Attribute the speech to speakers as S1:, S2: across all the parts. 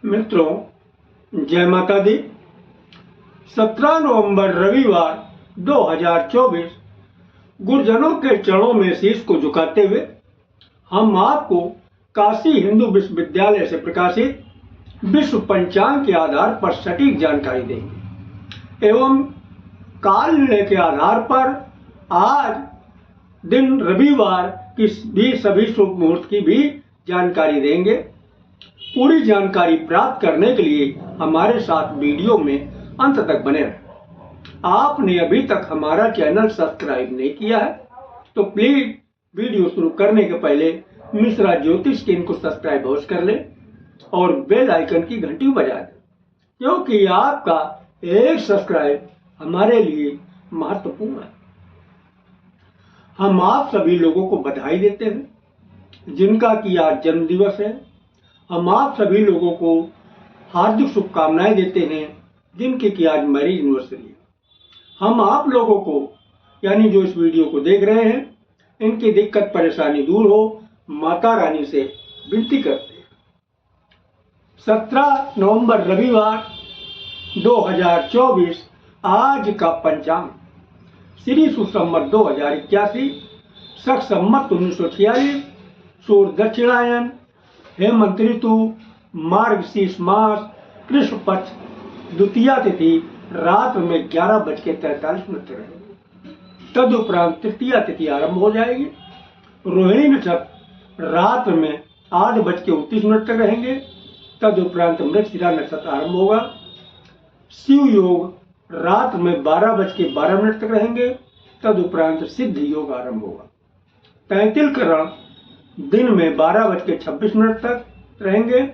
S1: मित्रों, जय माता दी। 17 नवंबर रविवार 2024 गुरुजनों के चरणों में शीश को झुकाते हुए हम आपको काशी हिंदू विश्वविद्यालय से प्रकाशित विश्व पंचांग के आधार पर सटीक जानकारी देंगे एवं काल निर्णय के आधार पर आज दिन रविवार की भी सभी शुभ मुहूर्त की भी जानकारी देंगे। पूरी जानकारी प्राप्त करने के लिए हमारे साथ वीडियो में अंत तक बने रहें। आपने अभी तक हमारा चैनल सब्सक्राइब नहीं किया है तो प्लीज वीडियो शुरू करने के पहले मिश्रा ज्योतिष के इनको सब्सक्राइब अवश्य कर लें और बेल आइकन की घंटी बजा दें, क्योंकि आपका एक सब्सक्राइब हमारे लिए महत्वपूर्ण है। हम आप सभी लोगों को बधाई देते हैं जिनका कि आज जन्म दिवस है। हम आप सभी लोगों को हार्दिक शुभकामनाएं देते हैं जिनके कि आज मैरिज एनिवर्सरी है। हम आप लोगों को यानी जो इस वीडियो को देख रहे हैं इनकी दिक्कत परेशानी दूर हो माता रानी से विनती करते हैं। 17 नवंबर रविवार 2024 आज का पंचांग श्री सुसंवत 2081 शक संवत 1946 सूर्य दक्षिणायन हेमंत ऋतु मार्गशीर्ष मास कृष्ण पक्ष द्वितीया तिथि रात में 11:43 रहेगी। तदुपरांत तृतीया तिथि आरंभ हो जाएगी। रोहिणी नक्षत्र रात में 8:29 तक रहेंगे। तदुपरांत मृगशिरा नक्षत्र आरंभ होगा। शिव योग रात में 12:12 तक रहेंगे। तदुपरांत सिद्ध योग आरंभ होगा। तैंतिल करण दिन में 12:26 तक रहेंगे।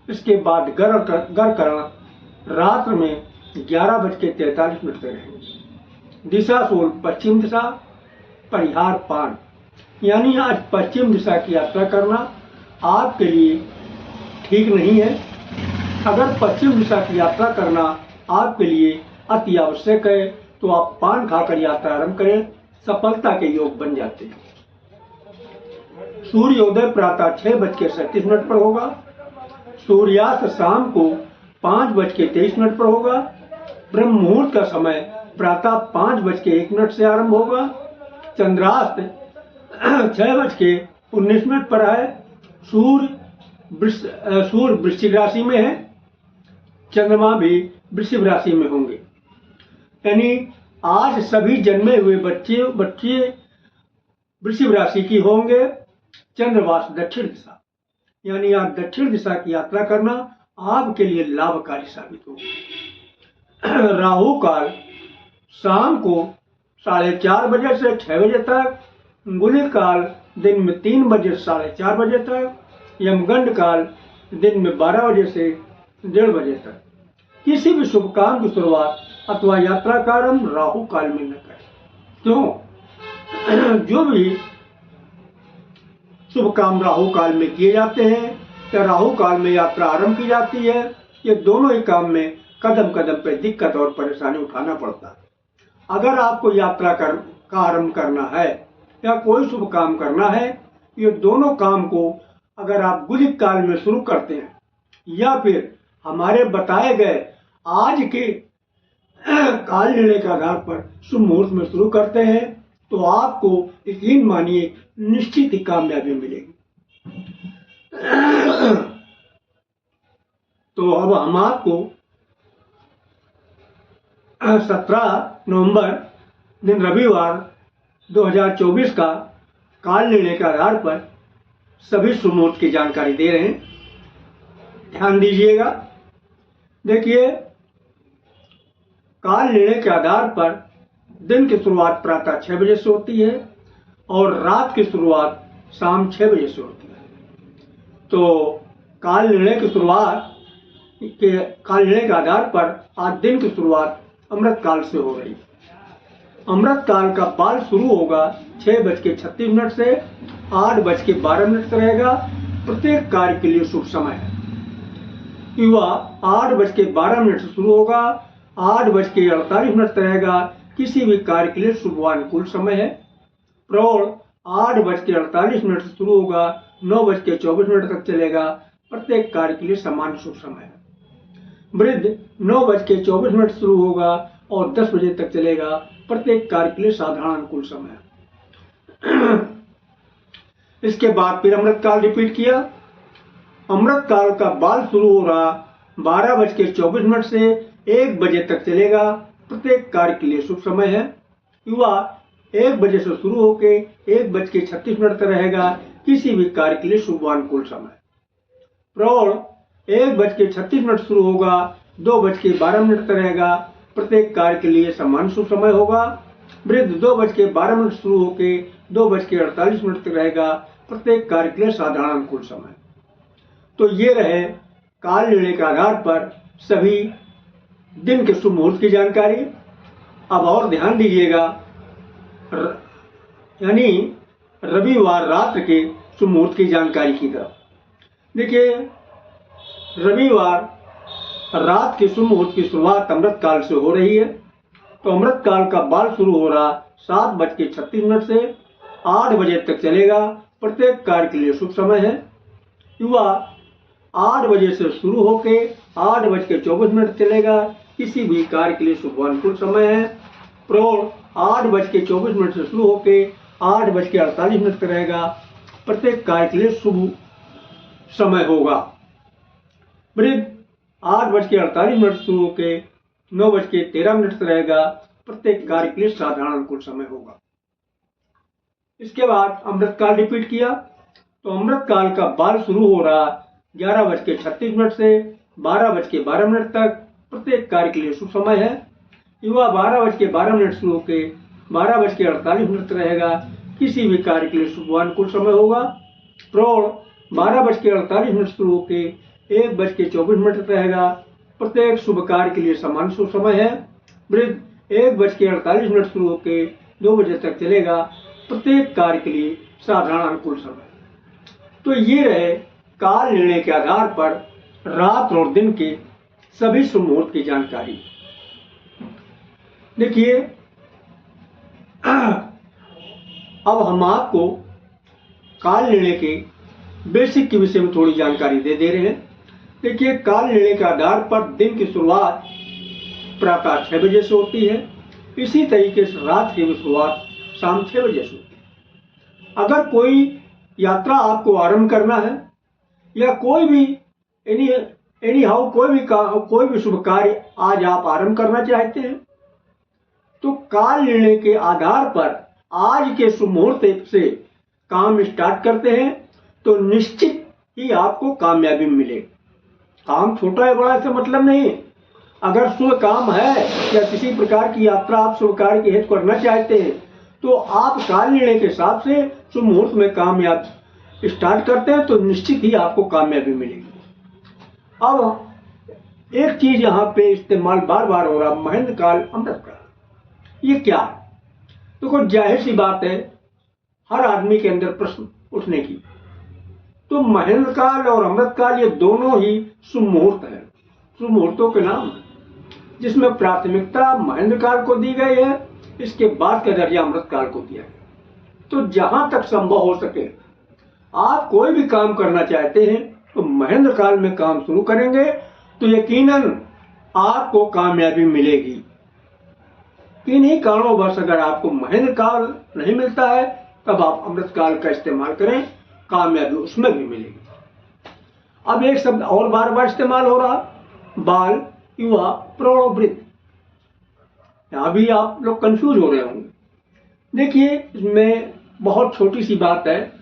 S1: इसके बाद गरकरण रात में 11:43 तक रहेंगे। दिशा शूल पश्चिम दिशा, परिहार पान, यानी आज पश्चिम दिशा की यात्रा करना आपके लिए ठीक नहीं है। अगर पश्चिम दिशा की यात्रा करना आपके लिए अति आवश्यक है तो आप पान खाकर यात्रा आरंभ करें, सफलता के योग बन जाते हैं। सूर्योदय प्रातः 6:37 पर होगा। सूर्यास्त शाम को 5:23 पर होगा। ब्रह्म मुहूर्त का समय प्रातः 5:01 से आरंभ होगा। चंद्रास्त 6:19 पर है। सूर्य वृश्चिक राशि में है। चंद्रमा भी वृश्चिक राशि में होंगे। यानी आज सभी जन्मे हुए बच्चे वृश्चिक राशि की होंगे। चंद्रवास दक्षिण दिशा, यानी आज दक्षिण दिशा की यात्रा करना आपके लिए लाभकारी साबित होगा। राहु काल शाम को 4:30 से 6 बजे तक। गुलिक काल दिन में 3 बजे से 4:30 बजे तक। यमगंड काल दिन में 12 बजे से 1:30 बजे तक। किसी भी शुभ काम की शुरुआत अथवा यात्रा का आरंभ राहु काल में न करें। क्यों? जो भी शुभ काम राहु काल में किए जाते हैं या राहु काल में यात्रा आरंभ की जाती है, ये दोनों ही काम में कदम कदम पे दिक्कत और परेशानी उठाना पड़ता है। अगर आपको यात्रा का आरंभ करना है या कोई शुभ काम करना है, ये दोनों काम को अगर आप गुलिक काल में शुरू करते हैं या फिर हमारे बताए गए आज के काल निर्णय के आधार पर शुभ मुहूर्त में शुरू करते हैं तो आपको यकीन मानिए निश्चित ही कामयाबी मिलेगी। तो अब हम आपको 17 नवंबर दिन रविवार 2024 का काल निर्णय के आधार पर सभी शुभ मुहूर्त की जानकारी दे रहे हैं। ध्यान दीजिएगा। देखिए, काल निर्णय के आधार पर दिन की शुरुआत प्रातः 6 बजे से होती है और रात की शुरुआत शाम 6 बजे से होती है। तो काल निर्णय के आधार पर आज दिन की शुरुआत अमृत काल से हो रही है। अमृत काल का काल शुरू होगा 6:36 से 8:12 तक रहेगा। प्रत्येक कार्य के लिए शुभ समय है। युवा 8:12 से शुरू होगा, 8:48 तक रहेगा। किसी भी कार्य के लिए शुभ व अनुकूल समय है। प्रौढ़ 8:48 से शुरू होगा, 9:24 तक चलेगा। प्रत्येक कार्य के लिए समान शुभ समय है। वृद्ध 9:24 शुरू होगा और 10 बजे तक चलेगा। प्रत्येक कार्य के लिए साधारण अनुकूल समय है। इसके बाद फिर अमृत काल रिपीट किया। अमृत काल का बाल शुरू हो रहा 12:24 से 1 बजे तक चलेगा। प्रत्येक कार्य के लिए शुभ समय है। युवा 1 बजे से शुरू होकर 1:36 तक रहेगा। किसी भी कार्य के लिए शुभ अनुकूल समय। प्रौढ़ 1:36 शुरू होगा, 2:12 तक रहेगा। प्रत्येक कार्य के लिए समान शुभ समय होगा। वृद्ध 2:12 शुरू होकर 2:48 तक रहेगा। प्रत्येक कार्य के लिए साधारण अनुकूल समय। तो ये रहे काल निर्णय के आधार पर सभी दिन के शुभ मुहूर्त की जानकारी। अब और ध्यान दीजिएगा, यानी रविवार रात्र के शुभ मुहूर्त की जानकारी की तरफ। देखिए, रविवार रात के शुभ मुहूर्त की शुरुआत अमृत काल से हो रही है। तो अमृत काल का बाल शुरू हो रहा 7:36 से 8 बजे तक चलेगा। प्रत्येक कार्य के लिए शुभ समय है। युवा 8 बजे से शुरू होकर 8:24 चलेगा। किसी भी कार्य के लिए शुभ अनुकूल समय है। प्रौढ़ 8:24 से शुरू होकर 8:48 तक रहेगा। प्रत्येक कार्य के लिए शुभ समय होगा। वृद्ध 8:48 शुरू होकर 9:13 तक रहेगा। प्रत्येक कार्य के लिए साधारण अनुकूल समय होगा। इसके बाद अमृत काल रिपीट किया। तो अमृत काल का बाल शुरू हो रहा 11:36 से 12:12 तक। प्रत्येक कार्य के लिए शुभ समय है। युवा 12:12 शुरू होकर 12:48 तक रहेगा। किसी भी कार्य के लिए शुभ अनुकूल समय होगा। प्रौढ़ 12:48 शुरू होकर 1:24 तक रहेगा। प्रत्येक शुभ कार्य के लिए समान शुभ समय है। वृद्ध 1:48 शुरू होकर 2 बजे तक चलेगा। प्रत्येक कार्य के लिए साधारण अनुकूल समय। तो ये रहे काल निर्णय के आधार पर रात और दिन के सभी शुभ मुहूर्त की जानकारी। देखिए, अब हम आपको काल निर्णय के बेसिक के विषय में थोड़ी जानकारी दे रहे हैं। देखिए, काल निर्णय के आधार पर दिन की शुरुआत प्रातः 6 बजे से होती है। इसी तरीके से रात की शुरुआत शाम 6 बजे से होती है। अगर कोई यात्रा आपको आरंभ करना है या कोई भी कोई भी शुभ कार्य आज आप आरंभ करना चाहते हैं, तो काल निर्णय के आधार पर आज के शुभ मुहूर्त से काम स्टार्ट करते हैं तो निश्चित ही आपको कामयाबी मिलेगी। काम छोटा है बड़ा से मतलब नहीं। अगर शुभ काम है या किसी प्रकार की यात्रा आप शुभ कार्य के हेतु करना चाहते हैं, तो आप काल निर्णय के हिसाब से शुभ मुहूर्त में कामयाब स्टार्ट करते हैं तो निश्चित ही आपको कामयाबी मिलेगी। अब एक चीज यहाँ पे इस्तेमाल बार बार हो रहा, महेंद्र काल अमृत काल, ये क्या है? तो जाहिर सी बात है, हर आदमी के अंदर प्रश्न उठने की। तो महेंद्र काल और अमृत काल ये दोनों ही शुभ मुहूर्त है, शुभ मुहूर्तों के नाम है, जिसमें प्राथमिकता महेंद्र काल को दी गई है। इसके बाद का दर्जा अमृत काल को दिया गया। तो जहां तक संभव हो सके आप कोई भी काम करना चाहते हैं तो महेंद्र काल में काम शुरू करेंगे तो यकीनन आपको कामयाबी मिलेगी। किन्हीं कारणोंवश अगर आपको महेंद्र काल नहीं मिलता है तब आप अमृत काल का इस्तेमाल करें, कामयाबी उसमें भी मिलेगी। अब एक शब्द और बार बार इस्तेमाल हो रहा, बाल, युवा, प्रौढ़, वृद्ध। यहां भी आप लोग कंफ्यूज हो रहे होंगे। देखिए, इसमें बहुत छोटी सी बात है।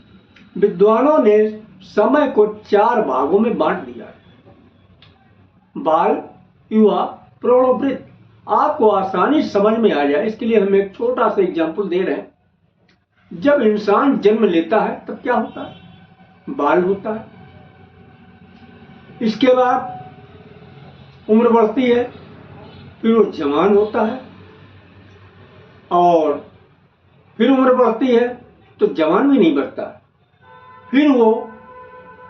S1: विद्वानों ने समय को 4 भागों में बांट दिया है, बाल, युवा, प्रौढ़, वृद्ध। आपको आसानी से समझ में आ जाए इसके लिए हम एक छोटा सा एग्जाम्पल दे रहे हैं। जब इंसान जन्म लेता है तब क्या होता है? बाल होता है। इसके बाद उम्र बढ़ती है, फिर वो जवान होता है, और फिर उम्र बढ़ती है तो जवान भी नहीं बढ़ता, फिर वो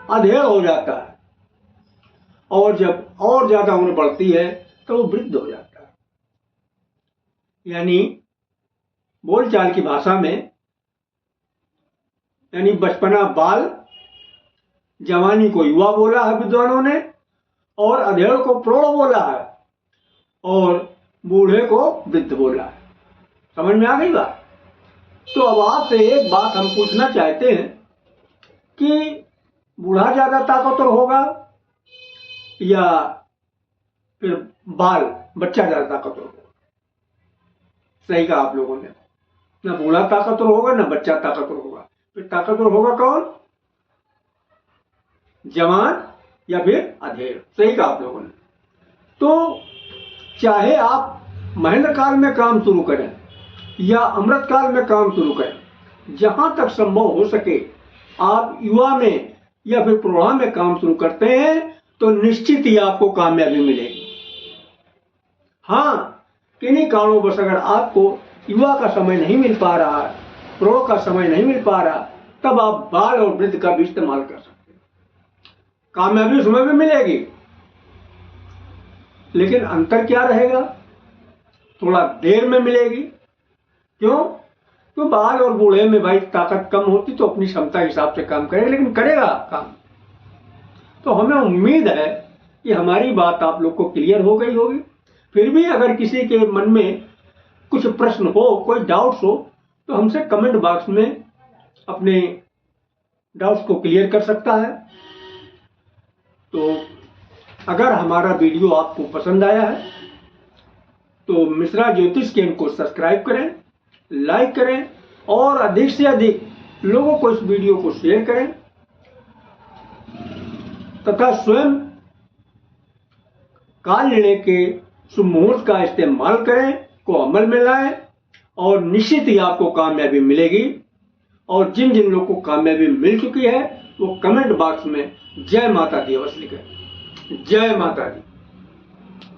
S1: अधेड़ हो जाता है, और जब और ज्यादा उम्र बढ़ती है तो वो वृद्ध हो जाता है। यानी बोलचाल की भाषा में, यानी बचपना बाल, जवानी को युवा बोला है विद्वानों ने, और अधेड़ को प्रौढ़ बोला है, और बूढ़े को वृद्ध बोला है। समझ में आ गई बात? तो अब आपसे एक बात हम पूछना चाहते हैं कि बूढ़ा ज्यादा ताकतवर होगा या फिर बच्चा ज्यादा ताकतवर होगा? सही कहा आप लोगों ने, ना बूढ़ा ताकतवर होगा ना बच्चा ताकतवर होगा। फिर ताकतवर होगा कौन? जवान या फिर अधेड़। सही कहा आप लोगों ने। तो चाहे आप महेंद्र काल में काम शुरू करें या अमृत काल में काम शुरू करें, जहां तक संभव हो सके आप युवा में या फिर प्रौढ़ा में काम शुरू करते हैं तो निश्चित ही आपको कामयाबी मिलेगी। हाँ, किन्हीं कारणों अगर आपको युवा का समय नहीं मिल पा रहा है, प्रौढ़ का समय नहीं मिल पा रहा, तब आप बाल और वृद्ध का भी इस्तेमाल कर सकते हैं। कामयाबी उसमें भी मिलेगी, लेकिन अंतर क्या रहेगा? थोड़ा देर में मिलेगी। क्यों? तो बाल और बूढ़े में भाई ताकत कम होती तो अपनी क्षमता के हिसाब से काम करेगा, लेकिन करेगा काम। तो हमें उम्मीद है कि हमारी बात आप लोग को क्लियर हो गई होगी। फिर भी अगर किसी के मन में कुछ प्रश्न हो, कोई डाउट्स हो, तो हमसे कमेंट बॉक्स में अपने डाउट्स को क्लियर कर सकता है। तो अगर हमारा वीडियो आपको पसंद आया है तो मिश्रा ज्योतिष केंद्र को सब्सक्राइब करें, लाइक करें और अधिक से अधिक लोगों को इस वीडियो को शेयर करें तथा स्वयं काल निर्णय के शुभ मुहूर्त का इस्तेमाल करें, को अमल में लाएं और निश्चित ही आपको कामयाबी मिलेगी। और जिन जिन लोगों को कामयाबी मिल चुकी है वो कमेंट बॉक्स में जय माता दी अवश्य लिखें। जय माता दी।